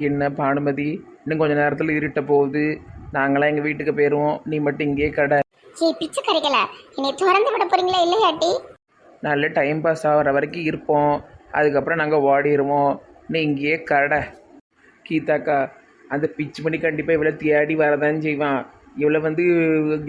என்ன பானுமதி, இன்னும் கொஞ்ச நேரத்தில் இருட்ட போகுது. நாங்களாம் எங்கள் வீட்டுக்கு போயிடுவோம், நீ மட்டும் இங்கேயே கடை. சீ பிச்சை கரைக்கல, என்னை திறந்து விட போறீங்களா இல்லையாட்டி? நல்ல டைம் பாஸ் ஆகிற வரைக்கும் இருப்போம், அதுக்கப்புறம் நாங்கள் ஓடிடுவோம். நீ இங்கேயே கடை. கீதாக்கா, அந்த பிச்சு பண்ணி கண்டிப்பாக இவ்வளோ தேடி வரதான் செய்வான். இவ்வளோ வந்து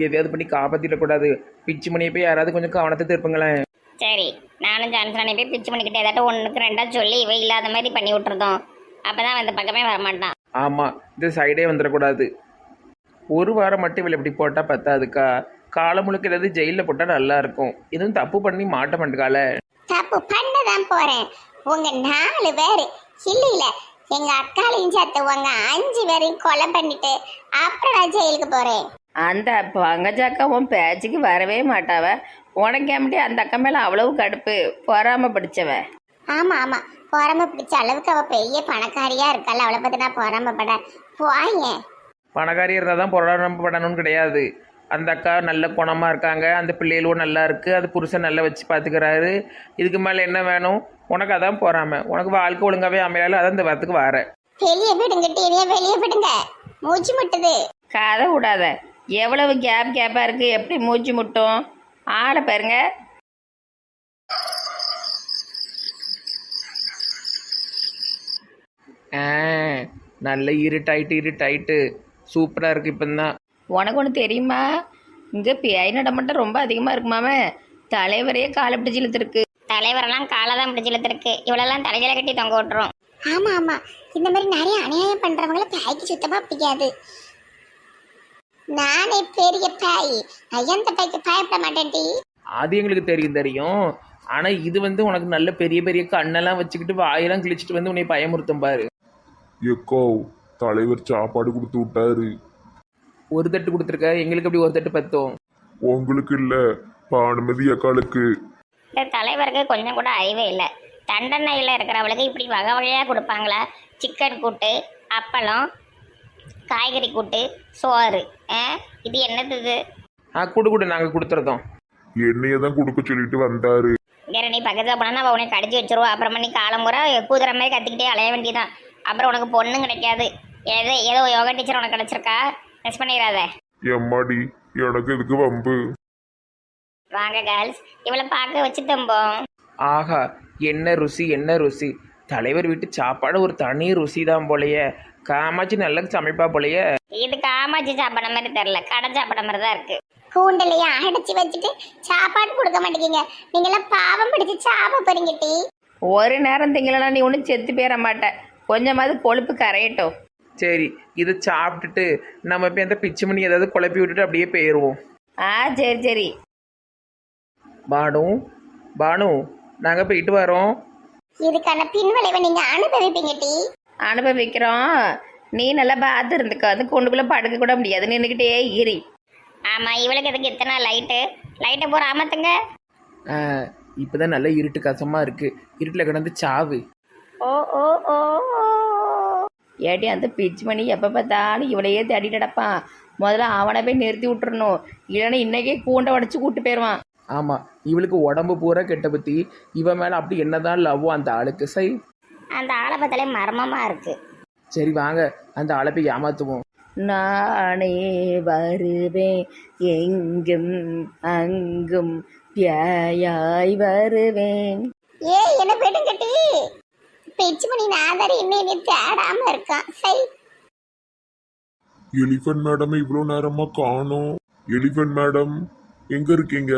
எதையாவது பண்ணி காப்பாற்றிடக்கூடாது. பிச்சு மணியை போய் யாராவது கொஞ்சம் கவனத்தை திருப்புங்களேன். சரி, நானும் ஜான்சனை போய் பிச்சு பண்ணிக்கிட்டு ஏதாட்டும் ஒன்றுக்கு ரெண்டா சொல்லி இவ இல்லாத மாதிரி பண்ணி விட்டுருந்தோம். அப்பதான் அந்த பக்கமே வரமாட்டான். ஆமாம், இந்த சைடே வந்துடக்கூடாது. ஒரு வாரம் மட்டும் இவ்வளோ இப்படி போட்டால் பத்தாதுக்கா. காலம் முழுக்க ஏதாவது ஜெயிலில் போட்டால் நல்லா இருக்கும். எதுவும் தப்பு பண்ணி மாட்ட மாட்டேக்கால. தப்பு பண்ணதான் போறேன். உங்க 4 பேரு இல்ல இல்ல, எங்க அக்காலையும் சேர்த்து உங்க 5 பேரையும் கொலை பண்ணிட்டு அப்புறம் நான் ஜெயிலுக்கு போறேன். அந்த பங்கஜாக்கா உன் பேச்சுக்கு வரவே மாட்டாவ. உனக்கேமட்டி அந்த அக்கா மேலே அவ்வளவு கடுப்பு, பொறாம பிடிச்சவ. ஆமா ஆமா, பொறாம பிடிச்ச அளவுக்கு அவ பெரிய பணக்காரியா இருக்கால, அவளை பத்தி நான் பொறாமப்பட போயேன். பணக்காரி இருந்தால் தான் பொருளாதாரப்படணும்னு கிடையாது. அந்த அக்கா நல்ல குணமாக இருக்காங்க, அந்த பிள்ளைகளும் நல்லா இருக்குது, அது புருஷன் நல்லா வச்சு பார்த்துக்கிறாரு. இதுக்கு மேலே என்ன வேணும் உனக்கு? அதான் போறாம உனக்கு வாழ்க்கை ஒழுங்காவே அமையாலும் அதான் இந்த வரத்துக்கு வர. வெளியே விடுங்க டிவியை, வெளியே விடுங்க, மூச்சு முட்டுது. கதை விடாத. எவ்வளவு கேப்பா இருக்கு, எப்படி மூச்சு முட்டும்? ஆளை பாருங்க. ஆ, நல்ல இருட்டாயிட்டு சூப்பராக இருக்குது. இப்போ தான் உனக்கு ஒன்று தெரியுமா? இங்கே பேய் நடம் மட்டும் ரொம்ப அதிகமாக இருக்குமாமே. தலைவரையே காலை பிடிச்சி இழுத்துருக்கு. தலைவரெல்லாம் காலை தான் பிடிச்சி இழுத்துருக்கு. இவ்வளெல்லாம் தலையில கட்டி தொங்க விட்டுரும். ஆமா ஆமா, இந்த மாதிரி நிறைய அநியாயம் பண்றவங்கள பேய்க்கு சுத்தமா பிடிக்காது. நானே பெரிய பேய், எந்த பேய்க்கு பயப்பட மாட்டேன் டி. அது எங்களுக்கு தெரியும். ஆனால் இது வந்து உனக்கு நல்ல பெரிய பெரிய கண்ணெல்லாம் வச்சுக்கிட்டு வாயெல்லாம் கிழிச்சிட்டு வந்து உன்னை பயமுறுத்தும் பாரு. எக்கோ, தலைவர் சாப்பாடு கொடுத்து விட்டாரு. ஒரு தட்டு கொடுத்துருக்க, எங்களுக்கு அப்படி ஒரு தட்டு பத்தோம். உங்களுக்கு இல்ல, பானுமதி அக்காளுக்கு. இந்த தலைவருக்கு கொஞ்சம் கூட அறிவே இல்லை. தண்டனையில் இருக்கிறவளுக்கு இப்படி வகை வகையாக கொடுப்பாங்களா? சிக்கன் கூட்டு, அப்பளம், காய்கறி கூட்டு, சோறு. இது என்னது இது? கொடு நாங்கள் கொடுத்துருதோம். என்னைய தான் கொடுக்க சொல்லிட்டு வந்தாரு. வேற நீ பக்கத்தில் போனா அவள் உனக்கு கடிச்சு வச்சிருவா. அப்புறமா நீ காலம்புற கூதுற மாதிரி கத்திக்கிட்டே அலைய வேண்டியதான். அப்புறம் உனக்கு பொண்ணும் கிடைக்காது. ஏதோ யோகா டீச்சர் உனக்கு கிடைச்சிருக்கா, மிஸ் பண்ணிடாத. எம்மாடி, எனக்கு இதுக்கு வம்பு. வாங்க கேர்ள்ஸ், இவளை பார்க்க வச்சு தம்போம். ஆஹா, என்ன ருசி. தலைவர் வீட்டு சாப்பாடு ஒரு தனி ருசி தான் போலையே. காமாட்சி நல்லா சமைப்பா போலையே. இது காமாட்சி சாப்பிட மாதிரி தெரியல, கடை சாப்பிட மாதிரி தான் இருக்கு. கூண்டலையே அடைச்சி வச்சுட்டு சாப்பாடு கொடுக்க மாட்டேங்க. நீங்களாம் பாவம் பிடிச்சி சாப்ப போறீங்க டி. ஒரு நேரம் திங்களெல்லாம் நீ ஒன்றும் செத்து போயிட மாட்ட. கொஞ்சமாவது கொழுப்பு கரையட்டும். சரி, இதை சாப்பிட்டுட்டு நம்ம போய் அந்த பிச்சு மணி ஏதாவது குழப்பி விட்டுட்டு அப்படியே போயிடுவோம். சரி. பானு, நாங்கள் போயிட்டு வரோம். இதுக்கான பின்விளைவை நீங்க அனுபவிப்பீங்க டி. அனுபவிக்கிறோம். நீ நல்லா பார்த்து இருந்துக்கோ. அது கொண்டுக்குள்ளே படுக்க கூட முடியாது, நின்றுக்கிட்டே ஏறி. ஆமா, இவளுக்கு எதுக்கு இத்தனை லைட்டை போற அமத்துங்க. இப்போதான் நல்ல இருட்டு கசமாக இருக்குது. இருட்டில் கிடந்து சாவு. ஓ ஓ ஓ ஏட்டி அந்த பிச்சு பண்ணி எப்போ பார்த்தாலும் இவளையே தேடிட்டு கிடப்பான். முதல்ல அவனை போய் நிறுத்தி விட்டுறணும். இல்லைன்னா இன்னைக்கே கூண்டை உடச்சி கூட்டு போயிடுவான். ஆமாம், இவளுக்கு உடம்பு பூரா கெட்ட பற்றி இவன் மேலே அப்படி என்னதான் லவ்வோ அந்த ஆளுக்கு. சரி, அந்த ஆளை பார்த்தாலே மர்மமா இருக்கு. சரி வாங்க அந்த ஆளை போய் ஏமாத்துவோம். நானே வருவேன், எங்கும் அங்கும் பியாயாய் வருவேன். என்ன போயிட்டு கட்டி பிச்சு பண்ணி நாதாரி இன்னும் தேடாம இருக்கான். சரி, எலிஃபன்ட் மேடம் இவ்வளோ நேரமா காணோம். எலிஃபன்ட் மேடம் எங்க இருக்கீங்க?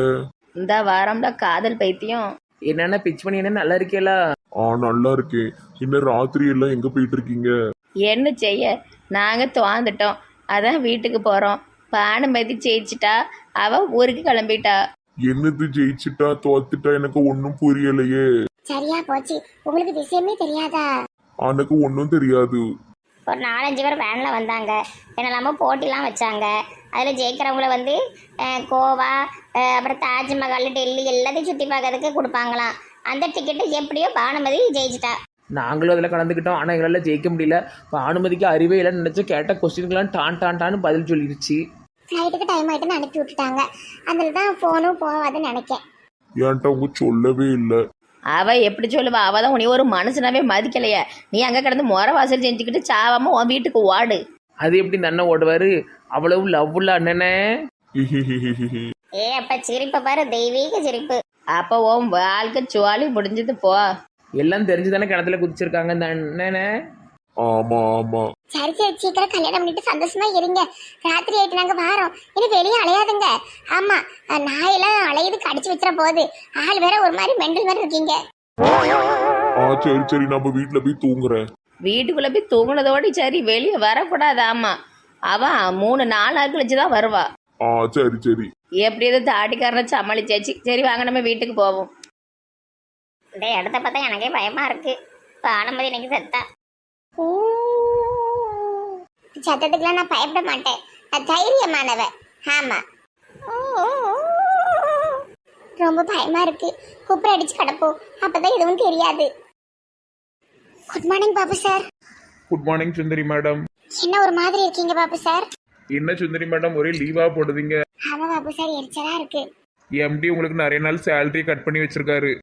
இந்த வாரம்ல காதல் பைத்தியம். என்னென்ன பிச்சு பண்ணி என்ன நல்லா இருக்கேலா? நல்லா இருக்கேன். இன்னும் ராத்திரி எல்லாம் எங்க போயிட்டு இருக்கீங்க? என்ன செய்ய, நாங்கள் துவாந்துட்டோம். அதான் வீட்டுக்கு போகிறோம். பானுமதி ஜெயிச்சிட்டா, அவ ஊருக்கு கிளம்பிட்டா. என்னது ஜெயிச்சுட்டா தோத்துட்டா? எனக்கு ஒன்னும் புரியலையே. சரியா போச்சு, உங்களுக்கு விஷயமே தெரியாதா? எனக்கு ஒன்னும் தெரியாது. ஒரு 4-5 பேர் வேன்ல வந்தாங்க. என்னெல்லாமோ போட்டிலாம் வச்சாங்க. அதில் ஜெயிக்கிறவங்கள வந்து கோவா, அப்புறம் தாஜ்மஹால், டெல்லி எல்லாத்தையும் சுற்றி பார்க்கறதுக்கு கொடுப்பாங்களாம். அந்த டிக்கெட்டு எப்படியோ பானுமதி ஜெயிச்சிட்டா. நாங்களும் அதில் கலந்துக்கிட்டோம். ஆனால் எங்களால் ஜெயிக்க முடியல. இப்போ அனுமதிக்கு அறிவே இல்லைன்னு நினச்சா கேட்ட கொஸ்டினுக்கெல்லாம் டான்னு பதில் சொல்லிடுச்சு. ஃப்ளைட்டுக்கு டைம் ஆகிட்டுன்னு அனுப்பி விட்டுட்டாங்க. அதில் தான் ஃபோனும் போகாதுன்னு நினைக்கேன். ஏன்ட்ட அவங்க சொல்லவே இல்லை. அவ எப்படி சொல்லுவா? அவ தான் உன்னை ஒரு மனுஷனாவே மதிக்கலையே. நீ அங்கே கிடந்து முறை வாசல் செஞ்சுக்கிட்டு சாவாம உன் வீட்டுக்கு ஓடு. அது எப்படி இந்த அண்ணன் ஓடுவாரு? அவ்வளவு லவ்வுள்ள அண்ணனே. ஏ அப்ப சிரிப்பை பாரு, தெய்வீக சிரிப்பு. அப்போ உன் வாழ்க்கை சுவாலி முடிஞ்சது போ. எல்லாம் தெரிஞ்சுதானே கிணத்துல குதிச்சிருக்காங்க இந்த அண்ணனே. ஆமா ஆமா. சரி சரி, சீக்கிரம் கல்யாணம் பண்ணிட்டு சந்தோஷமா இருங்க. ராத்திரி ஆயிட்டு நாங்க வாரோம். இனி வெளியே அலையாதுங்க. ஆமா, நாயெல்லாம் அலையுது, கடிச்சு வச்சிட போகுது. ஆள் வேற ஒரு மாதிரி மெண்டல் மாதிரி இருக்கீங்க. சரி சரி, நம்ம வீட்டுல போய் தூங்குறேன். வீட்டுக்குள்ளே போய் தூங்குனதோடு சரி, வெளியே வரக்கூடாது. ஆமாம், அவன் 3-4 நாள் கழிச்சு தான் வருவா. சரி சரி. எப்படி எது தாட்டிக்காரனை சமாளிச்சாச்சு. சரி வாங்க நம்ம வீட்டுக்கு போவோம். இந்த இடத்த பார்த்தா எனக்கே பயமா இருக்கு. இப்போ ஆனமதி இன்னைக்கு செத்தா. சத்தத்துக்குலாம் நான் பயப்பட மாட்டேன். நான் தைரியமானவ. ஆமா, ரொம்ப பயமா இருக்கு. குப்புற அடிச்சு கிடப்போம், அப்பதான் எதுவும் தெரியாது. Good morning Babu sir. Good morning Sundari madam. என்ன ஒரு மாதிரி இருக்கீங்க பாபு சார்? என்ன சுந்தரி மேடம் ஒரே லீவா போடுதீங்க? ஆமா பாபு சார், எரிச்சலா இருக்கு. எம்டி உங்களுக்கு நிறைய நாள் சேலரி கட் பண்ணி வச்சிருக்காரு.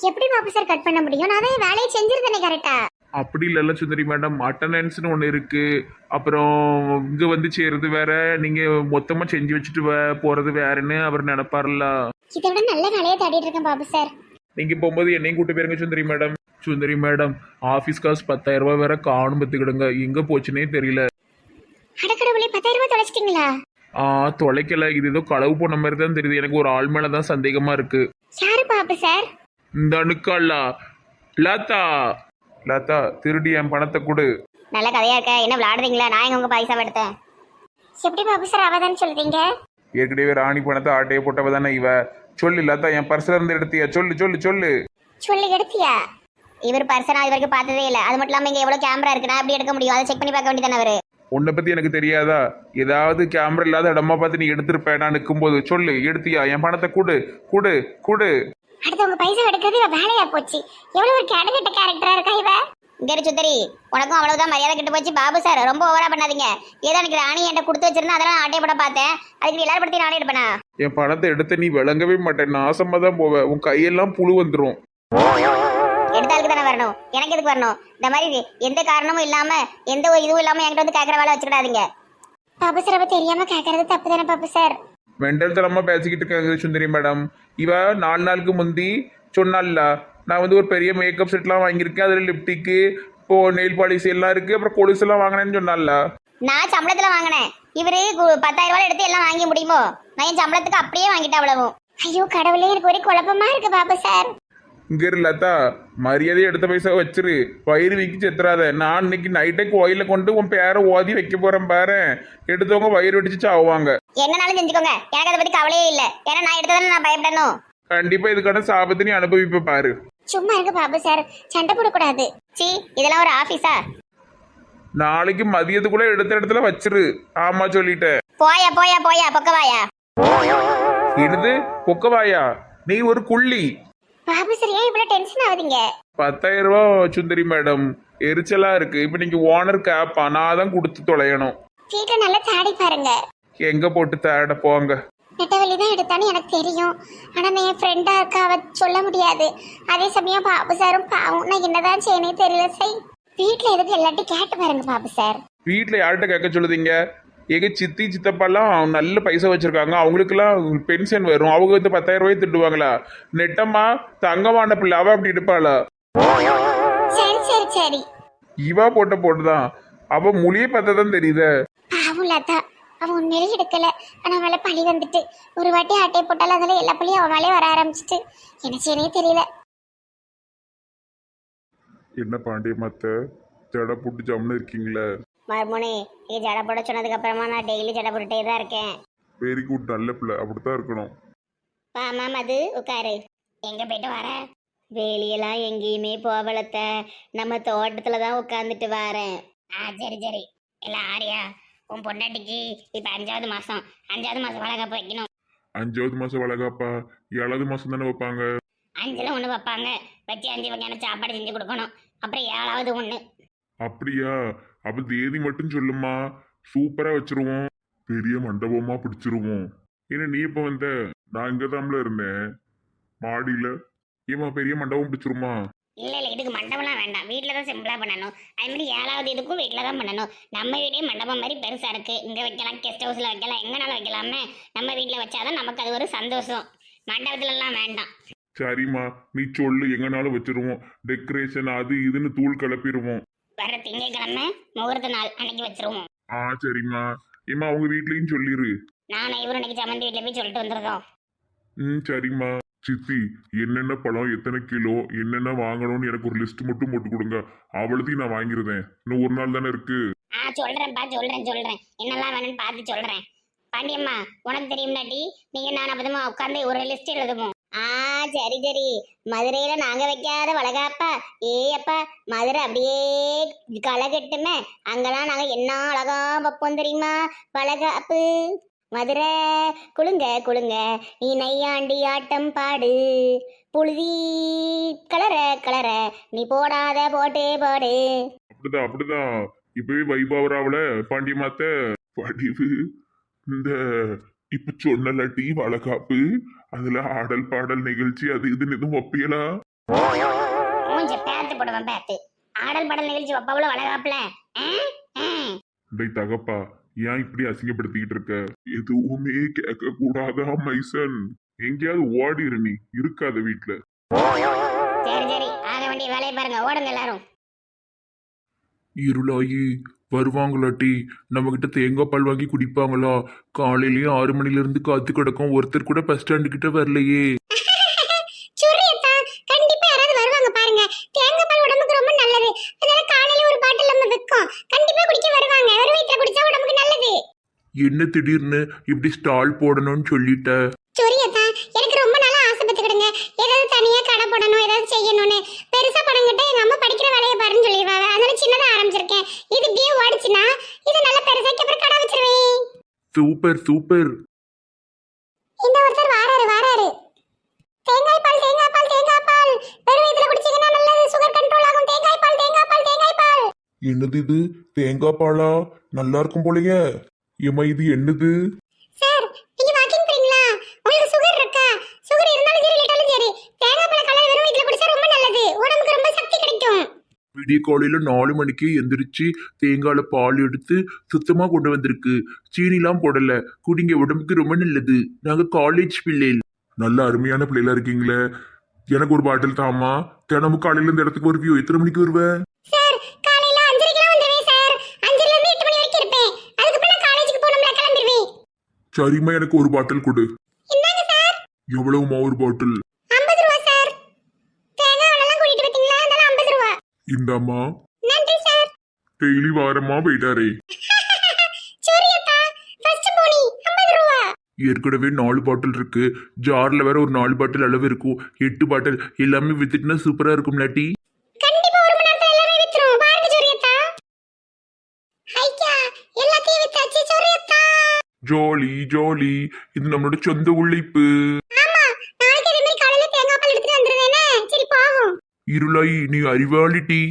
எப்படி பாபு சார் கட் பண்ண முடியும்? நான் தான் வேலையை செஞ்சிருந்தேனே கரெக்டா. அப்படி இல்லைல்ல சுந்தரி மேடம், அட்டண்டன்ஸ்னு ஒன்று இருக்கு. அப்புறம் இங்கே வந்து சேருது வேற, நீங்க மொத்தமாக செஞ்சு வச்சுட்டு போறது வேறன்னு அவர் நினைப்பார்ல. இதை விட நல்ல வேலையை தேடிட்டு இருக்கேன் பாபு சார். நீங்க போகும்போது என்னையும் கூட்டு போயிருங்க சுந்தரி மேடம். சுந்தரி மேடம், ஆஃபீஸ் காசு 10,000 ரூபாய் வேற காணும் பத்துக்கிடுங்க. எங்க போச்சுன்னே தெரியல. அடக்கடவுளே, 10,000 ரூபாய் தொலைச்சிட்டீங்களா? தொலைக்கல. இது ஏதோ களவு போன மாதிரி தான் தெரியுது. எனக்கு ஒரு ஆள் மேல தான் சந்தேகமா இருக்கு. யாரு பாபு சார்? இந்த அணுக்காளா? லதா. லதா, திருடி என் பணத்தை கொடு. நல்ல கதையா இருக்க. என்ன விளையாடுறீங்களா? நான் எங்க உங்க பைசா எடுத்தேன். எப்படி பாபு சார் அவதான்னு சொல்றீங்க? ஏற்கனவே ராணி பணத்தை ஆட்டையை போட்டவ தானே இவ. சொல்லு லதா, என் பர்ஸ்ல இருந்து எடுத்தியா? சொல்லு சொல்லு சொல்லு. சொல்லி எடுத்தியா? இவர் பர்சனா இது வரைக்கும் பார்த்ததே இல்லை. அது மட்டும் இல்லாம இங்க எவ்வளவு கேமரா இருக்கு, நான் எப்படி எடுக்க முடியும்? அதை செக் பண்ணி பார்க்க வேண்டியதானே அவரு. உன்னை பத்தி எனக்கு தெரியாதா? ஏதாவது கேமரா இல்லாத இடமா பார்த்து நீ எடுத்திருப்ப நான் நிற்கும்போது. சொல்லு, எடுத்தியா? என் பணத்தை கொடு கொடு கொடு. அடுத்து உங்க பைசா எடுக்கிறது இவ வேலையா போச்சு. எவ்வளவு ஒரு கேடகட்ட கேரக்டரா இருக்கா இவ. இங்க சுந்தரி, உனக்கும் அவ்வளவுதான் மரியாதை கிட்ட போச்சு. பாபு சார் ரொம்ப ஓவரா பண்ணாதீங்க. ஏதோ எனக்கு ராணி என்கிட்ட கொடுத்து வச்சிருந்தா அதெல்லாம் ஆட்டையை போட பார்த்தேன். அதுக்கு எல்லாரும் படுத்தி நானே எடுப்பேனா? என் பணத்தை எடுத்து நீ விளங்கவே மாட்டேன். நாசமா தான் போவ. உன் கையெல்லாம் புழு வந்துடும். எடுத்தாலுக்கு தானே வரணும், எனக்கு எதுக்கு வரணும்? இந்த மாதிரி எந்த காரணமும் இல்லாம எந்த ஒரு இதுவும் இல்லாம என்கிட்ட வந்து கேட்கற வேலை வச்சுக்கிடாதீங்க. பாபு சார் அப்ப தெரியாம கேட்கறது தப்பு தானே பாபு சார்? மெண்டல் தரமா பேசிக்கிட்டு இருக்காங்க சுந்தரி மேடம். இவ 4 நாளுக்கு முந்தி சொன்னால, நான் வந்து ஒரு பெரிய மேக்கப் செட்லாம் வாங்கியிருக்கேன். அதில் லிப்டிக்கு, இப்போ நெயில் பாலிஷ் எல்லாம் இருக்கு, அப்புறம் கொலுசெல்லாம் வாங்கினேன்னு சொன்னால. நான் சம்பளத்துல வாங்கினேன். இவரு 10,000 ரூபாய் எடுத்து எல்லாம் வாங்க முடியுமோ? நான் என் சம்பளத்துக்கு அப்படியே வாங்கிட்டேன் அவ்வளவும். ஐயோ கடவுளே, எனக்கு ஒரே குழப்பமா இருக்கு பாபு சார். இங்க இரு லதா, மரியாதையை எடுத்த பைசா வச்சிரு. வயிறு வீக்கி செத்துறாத. நான் இன்னைக்கு நைட்டே கோயில கொண்டு உன் பேரை ஓதி வைக்க போறேன் பாரு. எடுத்தவங்க வயிறு வெடிச்சு சாவுவாங்க. என்னனாலும் செஞ்சுக்கோங்க, எனக்கு அதை பத்தி கவலையே இல்லை. ஏன்னா நான் எடுத்ததானே நான் பயப்படணும். கண்டிப்பா இதுக்கான சாபத்தை நீ அனுபவிப்ப பாரு. சும்மா இருக்கு பாபு சார், சண்டை போடக்கூடாது. சி, இதெல்லாம் ஒரு ஆபீஸா? நாளைக்கு மதியத்துக்குள்ள எடுத்த இடத்துல வச்சிரு. ஆமா சொல்லிட்டேன். போயா போயா போயா, பொக்கவாயா. என்னது பொக்கவாயா? நீ ஒரு குள்ளி. பாபு சார் ஏன் இவ்வளவு டென்ஷன் ஆகுதுங்க? 10,000 ரூபாய் சுந்தரி மேடம், எரிச்சலா இருக்கு. இப்ப நீங்க ஓனர் கேப்பா, நான் தான் கொடுத்து தொலையணும். வீட்டை நல்லா தேடி பாருங்க. எங்க போட்டு தேட போங்க. நெட்டவெளி தான் எடுத்தான்னு எனக்கு தெரியும். ஆனா நான் என் ஃப்ரெண்டா இருக்கா, அவ சொல்ல முடியாது. அதே சமயம் பாபு சாரும் பாவம். நான் என்னதான் செய்யனே தெரியல. சரி, வீட்டுல எதுக்கு எல்லாத்தையும் கேட்டு பாருங்க பாபு சார். வீட்டுல யார்கிட்ட கேட்க சொல்லுதீங்க? எங்க சித்தி சித்தப்பாலாம் நல்ல பைசா வச்சிருக்காங்க. அவங்களுக்குலாம் பென்ஷன் வரும். அவங்க வந்து 10,000 ரூபாய் திட்டுவாங்களா? நெட்டம்மா தங்கமான பிள்ளை, அவ அப்படி எடுப்பாளா? சரி சரி சரி, இவா போட்டுதான் அவ மொழியை பார்த்ததான் தெரியுது. பாவம் லதா, அவன் உண்மையிலே எடுக்கல. ஆனா மேல பழி வந்துட்டு ஒரு வாட்டி ஆட்டை போட்டாலும் அதுல எல்லா பள்ளியும் அவன் மேலே வர ஆரம்பிச்சிட்டு என்ன செய்யனே தெரியல. என்ன பாண்டிய மத்த ஜட புட்டு ஜம்னு இருக்கீங்களே? மறுமுனை நீ ஜடை போட சொன்னதுக்கு அப்புறமா நான் டெய்லி ஜடை போட்டுட்டே தான் இருக்கேன். வெரி குட், நல்ல பிள்ளை, அப்படித்தான் இருக்கணும். ஆமா மது, உட்காரு. எங்க போயிட்டு வர? வெளியெல்லாம் எங்கேயுமே போவலத்த, நம்ம தோட்டத்துல தான் உட்காந்துட்டு வரேன். சரி சரி. இல்ல ஆரியா, உன் பொண்டாட்டிக்கு இப்ப 5வது மாசம். 5வது மாசம் வளகாப்பு வைக்கணும். 5வது மாசம் வளகாப்பா? 7வது மாசம் தானே வைப்பாங்க. 5ல ஒண்ணு வைப்பாங்க. வச்சு 5 வகையான சாப்பாடு செஞ்சு கொடுக்கணும். அப்புறம் 7வது ஒண்ணு. அப்படியா? அப்ப தேதி மட்டும் சொல்லுமா, சூப்பரா வச்சிருவோம். பெரிய மண்டபமா பிடிச்சிருவோம். ஏன்னா நீ இப்ப வந்த, நான் இங்க தான்ல இருந்தேன் மாடியில. ஏமா பெரிய மண்டபம் பிடிச்சிருமா? இல்ல இல்ல, இதுக்கு மண்டபம்லாம் வேண்டாம், வீட்டில தான் சிம்பிளா பண்ணணும். அது மாதிரி 7வது இதுக்கும் வீட்டில தான் பண்ணணும். நம்ம வீடே மண்டபம் மாதிரி பெருசா இருக்கு, இங்க வைக்கலாம், கெஸ்ட் ஹவுஸ்ல வைக்கலாம், எங்கனாலும் வைக்கலாமே. நம்ம வீட்டில் வச்சாதான் நமக்கு அது ஒரு சந்தோஷம். மண்டபத்துல எல்லாம் வேண்டாம். சரிம்மா, நீ சொல்லு, எங்கனாலும் வச்சிருவோம். டெக்கரேஷன் அது இதுன்னு தூள் கிளப்பிடுவோம். வர திங்கட்கிழமை முகூர்த்த நாள் அன்னைக்கு வச்சிருவோம். சரிம்மா. ஏம்மா அவங்க வீட்லயும் சொல்லிரு. நானும் இவரும் இன்னைக்கு சம்மந்தி வீட்டில் போய் சொல்லிட்டு வந்துருக்கோம். சரிம்மா. சித்தி, என்னென்ன பழம், எத்தனை கிலோ, என்னென்ன வாங்கணும்னு எனக்கு ஒரு லிஸ்ட் மட்டும் போட்டு கொடுங்க. அவ்வளோத்தையும் நான் வாங்கிருந்தேன். இன்னும் ஒரு நாள் தானே இருக்கு. சொல்றேன்ப்பா, சொல்றேன். என்னெல்லாம் வேணும்னு பார்த்து சொல்றேன். பாண்டியம்மா, உனக்கு தெரியும்னாட்டி நீங்க நான் அப்பதமா உட்காந்து ஒரு லிஸ்ட் எழுதுவோம். சரி சரி. மதுரையில நாங்க வைக்காத வளகாப்பா. அப்பா, மதுரை அப்படியே களை கட்டுமே. அங்கெல்லாம் நாங்க என்ன அழகா வைப்போம் தெரியுமா வளகாப்பு. மதுரை குளுங்க குளுங்க, நீ நையாண்டி ஆட்டம் பாடு. புழுதி கலர நீ போடாத போட்டே பாடு. அப்படிதான். இப்பவே வைபாவராவில் பாண்டியமாத்த படிவு இந்த இப்ப சொன்னலாட்டி வளகாப்பு, அதுல ஆடல் பாடல் நிகழ்ச்சி அது இதுன்னு எதுவும் ஒப்பியலா? பேத்து போடுவேன் பேத்து. ஆடல் பாடல் நிகழ்ச்சி வைப்பாவுல வளகாப்புல. தகப்பா, ஏன் இப்படி அசிங்கப்படுத்திக்கிட்டு இருக்க? எதுவுமே கேட்க கூடாதா மைசன்? எங்கேயாவது ஓடிரு, நீ இருக்காத வீட்டுல. சரி, ஆக வேண்டிய வேலையை பாருங்க, ஓடுங்க எல்லாரும். இருளாயி வருவாங்களாட்டி நம்ம கிட்ட தேங்காய் பால் வாங்கி குடிப்பாங்களா? காலையிலயே 6 மணில இருந்து காத்து கிடக்கும், ஒருத்தர் கூட பஸ் ஸ்டாண்டு கிட்ட வரலையே. கண்டிப்பா யாராவது வருவாங்க பாருங்க. தேங்காய் பால் உடம்புக்கு ரொம்ப நல்லது. அதனால காலையில ஒரு பாட்டில் நம்ம விற்கும், கண்டிப்பா குடிக்க வருவாங்க. ஒரு வயித்துல குடிச்சா உடம்புக்கு நல்லது. என்ன திடீர்னு இப்படி ஸ்டால் போடணும்னு சொல்லிட்ட? எனக்கு ரொம்ப நாளா ஆசைப்பட்டுக்கிடுங்க, ஏதாவது தனியா கடை போடணும், ஏதாவது செய்யணும்னு. பெருசா படம் கிட்ட எங்க அம்மா படிக்கிற வேலையை பாருன்னு சொல்லிடுவாங்க. அதனால சின்னதா ஆரம்பிச்சிருக்கேன். இது இப்படியே ஓடிச்சுன்னா இது நல்லா பெருசாக்கி அப்புறம் கடை வச்சிருவேன். Super super. இந்த ஒருத்தர் வாராரு. தேங்காய் பால் வெறும் வயித்துல குடிச்சீங்கன்னா நல்லது, சுகர் கண்ட்ரோல் ஆகும். தேங்காய் பால். என்னது இது? தேங்காய் பாலா? நல்லா இருக்கும் போலயே. ஏமா இது என்னது? சார், நீங்க வாக்கிங் போறீங்களா? உங்களுக்கு சுகர் இருக்கா? சுகர் இருந்தாலும் சரி இல்லாட்டாலும் சரி, தேங்காய் பால் கலர் வெறும் வயித்துல குடிச்சா ரொம்ப நல்லது, உடம்புக்கு ரொம்ப சக்தி கிடைக்கும். விடிய காலையில 4 மணிக்கு எந்திரிச்சு தேங்காயில பால் எடுத்து சுத்தமா கொண்டு வந்திருக்கு. சீனிலாம் போடல. குடிங்க, உடம்புக்கு ரொம்ப நல்லது. நாங்க காலேஜ் பிள்ளைகள். நல்ல அருமையான பிள்ளைல இருக்கீங்களே. எனக்கு ஒரு பாட்டில் தாமா. தினமும் காலையில இந்த இடத்துக்கு வருவியோ? எத்தனை மணிக்கு வருவ? சார், காலையில 5:30 வந்துருவேன் சார். 5ல இருந்து 8 மணி வரைக்கும் இருப்பேன். அதுக்கு நான் காலேஜுக்கு போகணும்ல, கிளம்பிடுவேன். சரிம்மா, எனக்கு ஒரு பாட்டில் கொடு. என்னங்க சார்? எவ்வளவுமா ஒரு பாட்டில்? 50 ரூபாய் சார். தேங்காய் எல்லாம் கூட்டிட்டு வந்தீங்களா? அதனால 50 ரூபாய். இந்தாம்மா. நன்றி சார். டெய்லி வாரமா போயிட்டாரே. சூரியத்தா, ஃபர்ஸ்ட் போனி 50 ரூபாய். ஏற்கனவே 4 பாட்டில் இருக்கு. ஜார்ல வேற ஒரு 4 பாட்டில் அளவு இருக்கும். 8 பாட்டில் எல்லாமே வித்துட்டுனா சூப்பரா இருக்கும் லாட்டி. கண்டிப்பா 1 மணி நேரத்துல எல்லாமே வித்துரும். பாருங்க சூரியத்தா. ஐயா, எல்லாத்தையும் வித்தாச்சு சூரியத்தா. Jolly jolly. இது நம்மளோட சொந்த உழைப்பு. ஆமா, நாளைக்கு இதே மாதிரி காலையில தேங்காய் பால் எடுத்துட்டு வந்துருவேனே. சரி பாவம். இருளாயி, நீ அறிவாளிட்டி.